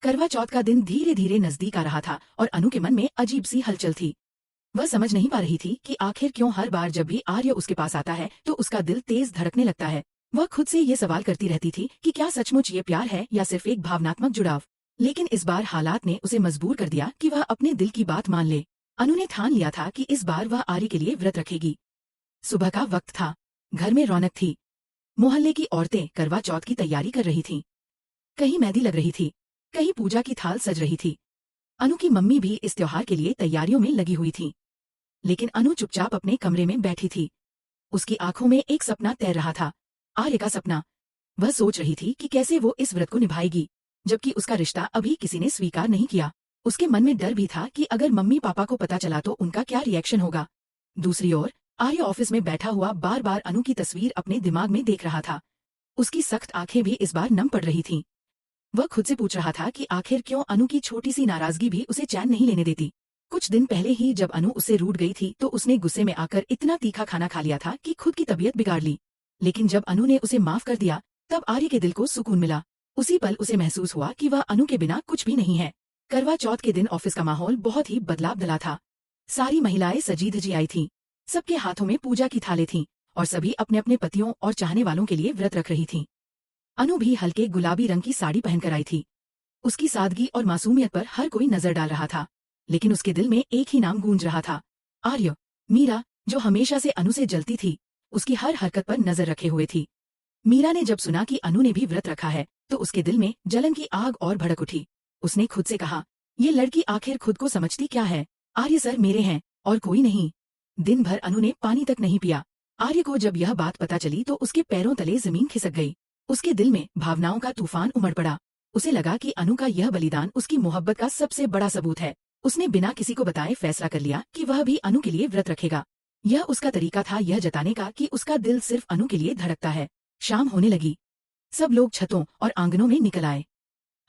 करवा चौथ का दिन धीरे धीरे नजदीक आ रहा था और अनु के मन में अजीब सी हलचल थी। वह समझ नहीं पा रही थी कि आखिर क्यों हर बार जब भी आर्य उसके पास आता है तो उसका दिल तेज धड़कने लगता है। वह खुद से ये सवाल करती रहती थी कि क्या सचमुच ये प्यार है या सिर्फ एक भावनात्मक जुड़ाव। लेकिन इस बार हालात ने उसे मजबूर कर दिया कि वह अपने दिल की बात मान ले। अनु ने ठान लिया था कि इस बार वह आर्य के लिए व्रत रखेगी। सुबह का वक्त था। घर में रौनक थी। मोहल्ले की औरतें करवा चौथ की तैयारी कर रही थीं। कहीं मेहंदी लग रही थी, कहीं पूजा की थाल सज रही थी। अनु की मम्मी भी इस त्योहार के लिए तैयारियों में लगी हुई थी। लेकिन अनु चुपचाप अपने कमरे में बैठी थी। उसकी आंखों में एक सपना तैर रहा था, आर्य का सपना। वह सोच रही थी कि कैसे वो इस व्रत को निभाएगी, जबकि उसका रिश्ता अभी किसी ने स्वीकार नहीं किया। उसके मन में डर भी था कि अगर मम्मी पापा को पता चला तो उनका क्या रिएक्शन होगा। दूसरी ओर आर्य ऑफिस में बैठा हुआ बार बार अनु की तस्वीर अपने दिमाग में देख रहा था। उसकी सख्त आंखें भी इस बार नम पड़ रही थीं। वह खुद से पूछ रहा था कि आखिर क्यों अनु की छोटी सी नाराजगी भी उसे चैन नहीं लेने देती। कुछ दिन पहले ही जब अनु उससे रूठ गई थी तो उसने गुस्से में आकर इतना तीखा खाना खा लिया था कि खुद की तबीयत बिगाड़ ली। लेकिन जब अनु ने उसे माफ कर दिया तब आर्य के दिल को सुकून मिला। उसी पल उसे महसूस हुआ कि वह अनु के बिना कुछ भी नहीं है। करवा चौथ के दिन ऑफिस का माहौल बहुत ही बदलाव डला था। सारी महिलाएं सजी धजी आई थीं। सबके हाथों में पूजा की थालें थीं और सभी अपने अपने पतियों और चाहने वालों के लिए व्रत रख रही थीं। अनु भी हल्के गुलाबी रंग की साड़ी पहनकर आई थी। उसकी सादगी और मासूमियत पर हर कोई नजर डाल रहा था। लेकिन उसके दिल में एक ही नाम गूंज रहा था, आर्य। मीरा, जो हमेशा से अनु से जलती थी, उसकी हर हरकत पर नजर रखे हुए थी। मीरा ने जब सुना कि अनु ने भी व्रत रखा है तो उसके दिल में जलन की आग और भड़क उठी। उसने खुद से कहा, ये लड़की आखिर खुद को समझती क्या है। आर्य सर मेरे हैं और कोई नहीं। दिन भर अनु ने पानी तक नहीं पिया। आर्य को जब यह बात पता चली तो उसके पैरों तले जमीन खिसक गई। उसके दिल में भावनाओं का तूफान उमड़ पड़ा। उसे लगा कि अनु का यह बलिदान उसकी मोहब्बत का सबसे बड़ा सबूत है। उसने बिना किसी को बताए फैसला कर लिया कि वह भी अनु के लिए व्रत रखेगा। यह उसका तरीका था यह जताने का कि उसका दिल सिर्फ अनु के लिए धड़कता है। शाम होने लगी। सब लोग छतों और आंगनों में निकल आए।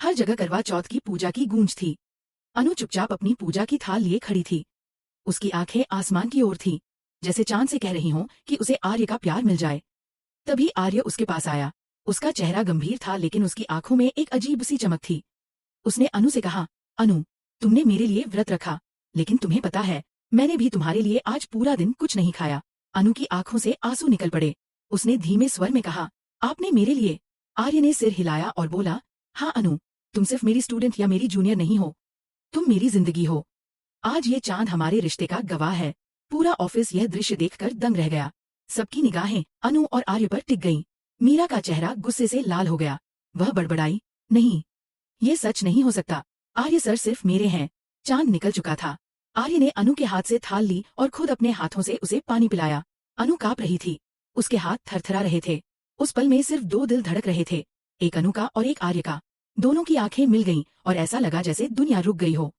हर जगह करवा चौथ की पूजा की गूंज थी। अनु चुपचाप अपनी पूजा की थाल लिए खड़ी थी। उसकी आंखें आसमान की ओर थीं, जैसे चांद से कह रही हों कि उसे आर्य का प्यार मिल जाए। तभी आर्य उसके पास आया। उसका चेहरा गंभीर था लेकिन उसकी आंखों में एक अजीब सी चमक थी। उसने अनु से कहा, अनु, तुमने मेरे लिए व्रत रखा, लेकिन तुम्हें पता है मैंने भी तुम्हारे लिए आज पूरा दिन कुछ नहीं खाया। अनु की आंखों से आंसू निकल पड़े। उसने धीमे स्वर में कहा, आपने मेरे लिए? आर्य ने सिर हिलाया और बोला, हाँ अनु, तुम सिर्फ मेरी स्टूडेंट या मेरी जूनियर नहीं हो, तुम मेरी जिंदगी हो। आज ये चांद हमारे रिश्ते का गवाह है। पूरा ऑफिस यह दृश्य देखकर दंग रह गया। सबकी निगाहें अनु और आर्य पर टिक गईं। मीरा का चेहरा गुस्से से लाल हो गया। वह बड़बड़ाई, नहीं, ये सच नहीं हो सकता। आर्य सर सिर्फ मेरे हैं। चांद निकल चुका था। आर्य ने अनु के हाथ से थाल ली और खुद अपने हाथों से उसे पानी पिलाया। अनु कांप रही थी। उसके हाथ थरथरा रहे थे। उस पल में सिर्फ दो दिल धड़क रहे थे, एक अनु का और एक आर्य का। दोनों की आंखें मिल गईं और ऐसा लगा जैसे दुनिया रुक गई हो।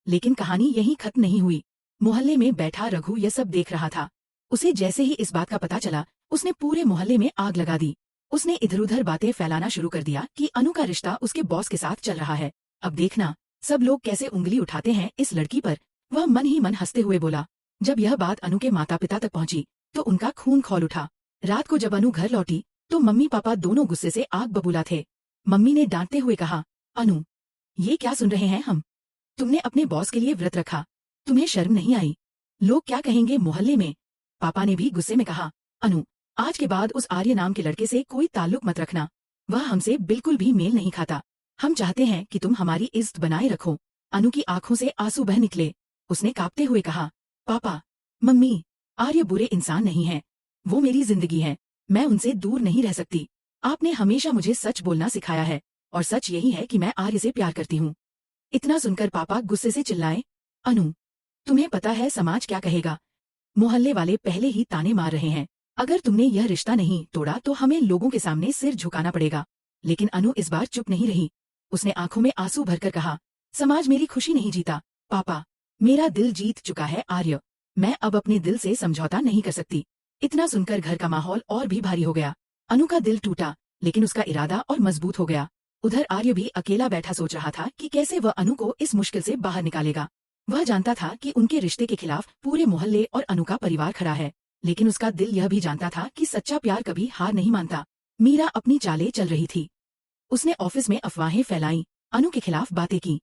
लेकिन कहानी यहीं खत्म नहीं हुई। मोहल्ले में बैठा रघु यह सब देख रहा था। उसे जैसे ही इस बात का पता चला उसने पूरे मोहल्ले में आग लगा दी। उसने इधर उधर बातें फैलाना शुरू कर दिया कि अनु का रिश्ता उसके बॉस के साथ चल रहा है। अब देखना सब लोग कैसे उंगली उठाते हैं इस लड़की पर। वह मन ही मन हंसते हुए बोला। जब यह बात अनु के माता पिता तक पहुंची तो उनका खून खौल उठा। रात को जब अनु घर लौटी तो मम्मी पापा दोनों गुस्से से आग बबूला थे। मम्मी ने डांटते हुए कहा, अनु, ये क्या सुन रहे हैं हम? तुमने अपने बॉस के लिए व्रत रखा, तुम्हें शर्म नहीं आई? लोग क्या कहेंगे मोहल्ले में? पापा ने भी गुस्से में कहा, अनु, आज के बाद उस आर्य नाम के लड़के से कोई ताल्लुक मत रखना। वह हमसे बिल्कुल भी मेल नहीं खाता। हम चाहते हैं कि तुम हमारी इज्जत बनाए रखो। अनु की आंखों से आंसू बह निकले। उसने कांपते हुए कहा, पापा, मम्मी, आर्य बुरे इंसान नहीं है। वो मेरी जिंदगी है। मैं उनसे दूर नहीं रह सकती। आपने हमेशा मुझे सच बोलना सिखाया है और सच यही है कि मैं आर्य से प्यार करती हूँ। इतना सुनकर पापा गुस्से से चिल्लाए, अनु, तुम्हें पता है समाज क्या कहेगा? मोहल्ले वाले पहले ही ताने मार रहे हैं। अगर तुमने यह रिश्ता नहीं तोड़ा तो हमें लोगों के सामने सिर झुकाना पड़ेगा। लेकिन अनु इस बार चुप नहीं रही। उसने आंखों में आंसू भरकर कहा, समाज मेरी खुशी नहीं जीता। पापा, मेरा दिल जीत चुका है आर्य। मैं अब अपने दिल से समझौता नहीं कर सकती। इतना सुनकर घर का माहौल और भी भारी हो गया। अनु का दिल टूटा लेकिन उसका इरादा और मजबूत हो गया। उधर आर्य भी अकेला बैठा सोच रहा था कि कैसे वह अनु को इस मुश्किल से बाहर निकालेगा। वह जानता था कि उनके रिश्ते के खिलाफ पूरे मोहल्ले और अनु का परिवार खड़ा है, लेकिन उसका दिल यह भी जानता था कि सच्चा प्यार कभी हार नहीं मानता। मीरा अपनी चालें चल रही थी। उसने ऑफिस में अफवाहें फैलाई अनु के खिलाफ बातें की।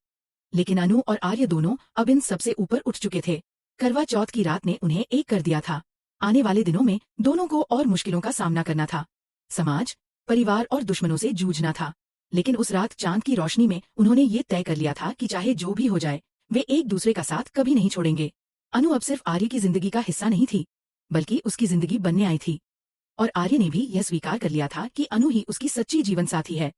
लेकिन अनु और आर्य दोनों अब इन सबसे ऊपर उठ चुके थे। करवा चौथ की रात ने उन्हें एक कर दिया था। आने वाले दिनों में दोनों को और मुश्किलों का सामना करना था। समाज, परिवार और दुश्मनों से जूझना था। लेकिन उस रात चांद की रोशनी में उन्होंने ये तय कर लिया था कि चाहे जो भी हो जाए, वे एक दूसरे का साथ कभी नहीं छोड़ेंगे। अनु अब सिर्फ आर्य की जिंदगी का हिस्सा नहीं थी, बल्कि उसकी जिंदगी बनने आई थी। और आर्य ने भी यह स्वीकार कर लिया था कि अनु ही उसकी सच्ची जीवन साथी है।